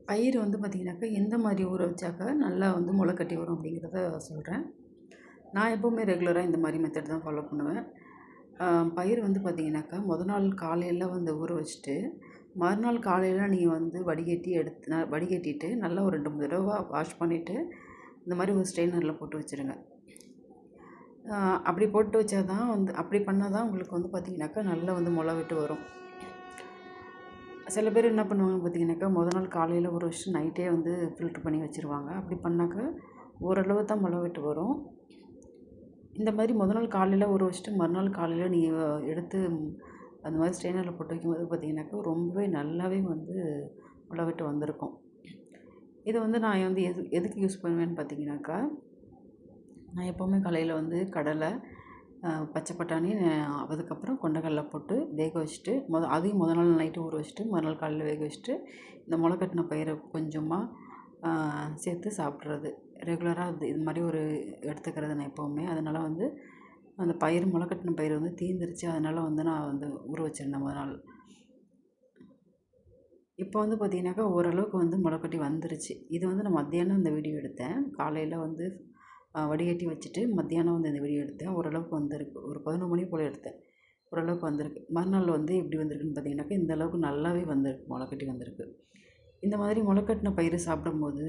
பயிர் வந்து பார்த்திங்கனாக்கா எந்த மாதிரி ஊற வச்சாக்கா நல்லா வந்து முளை கட்டி வரும் அப்படிங்கிறத சொல்கிறேன். நான் எப்போவுமே ரெகுலராக இந்த மாதிரி மெத்தட் தான் ஃபாலோ பண்ணுவேன். பயிர் வந்து பார்த்திங்கனாக்கா நாள் காலையில் வந்து ஊற வச்சுட்டு மறுநாள் காலையில் நீங்கள் வந்து வடிகட்டிட்டு நல்லா ஒரு 2, 3 தடவை வாஷ் பண்ணிவிட்டு இந்த மாதிரி ஒரு ஸ்ட்ரெயினரில் போட்டு வச்சுருங்க. அப்படி போட்டு வச்சா தான் வந்து அப்படி பண்ணால் தான் உங்களுக்கு வந்து பார்த்திங்கனாக்கா நல்லா வந்து முளை விட்டு வரும். சில பேர் என்ன பண்ணுவாங்க பார்த்திங்கனாக்கா நாள் காலையில் ஊற வச்சுட்டு நைட்டே வந்து ஃபில்ட்ரு பண்ணி வச்சுருவாங்க. அப்படி பண்ணாக்கா ஓரளவு தான் முளை விட்டு வரும். இந்த மாதிரி நாள் காலையில் ஊற வச்சுட்டு மறுநாள் காலையில் நீங்கள் எடுத்து அந்த மாதிரி ஸ்ட்ரெயினரில் போட்டு வைக்கும்போது பார்த்திங்கனாக்கா ரொம்பவே நல்லாவே வந்து முளை விட்டு வந்திருக்கும். இதை வந்து நான் வந்து எதுக்கு யூஸ் பண்ணுவேன்னு பார்த்திங்கனாக்கா, நான் எப்போவுமே காலையில் வந்து கடலை, பச்சை பட்டாணி, அதுக்கப்புறம் கொண்டக்கடலை போட்டு வேக வச்சுட்டு அதையும் நாள் நைட்டு ஊற வச்சுட்டு மறுநாள் காலையில் வேக வச்சுட்டு இந்த முளை கட்டின பயிரை கொஞ்சமாக சேர்த்து சாப்பிட்றது. ரெகுலராக இது மாதிரி ஒரு எடுத்துக்கிறது நான் எப்போவுமே. அதனால் வந்து அந்த பயிர் முளை கட்டின பயிர் வந்து தீர்ந்துருச்சு. அதனால் வந்து நான் வந்து ஊற வச்சுருந்தேன் நாள். இப்போ வந்து பார்த்திங்கனாக்கா ஓரளவுக்கு வந்து முளைக்கட்டி வந்துருச்சு. இது வந்து நான் மத்தியானம் இந்த வீடியோ எடுத்தேன். காலையில் வந்து வடிகட்டி வச்சுட்டு மத்தியானம் வந்து இந்த வீடியோ எடுத்தேன். ஓரளவுக்கு வந்திருக்கு. ஒரு 11 மணி போல் எடுத்தேன். ஓரளவுக்கு வந்திருக்கு. மறுநாள் வந்து எப்படி வந்திருக்குன்னு பார்த்திங்கனாக்கா இந்த அளவுக்கு நல்லாவே வந்திருக்கு, முளைக்கட்டி வந்திருக்கு. இந்த மாதிரி முளைக்கட்டின பயிர் சாப்பிடும்போது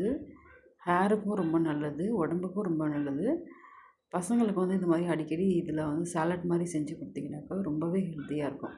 ஹேருக்கும் ரொம்ப நல்லது, உடம்புக்கும் ரொம்ப நல்லது. பசங்களுக்கு வந்து இந்த மாதிரி அடிக்கடி இதில் வந்து சாலட் மாதிரி செஞ்சு கொடுத்தீங்கனாக்கா ரொம்பவே ஹெல்த்தியாக இருக்கும்.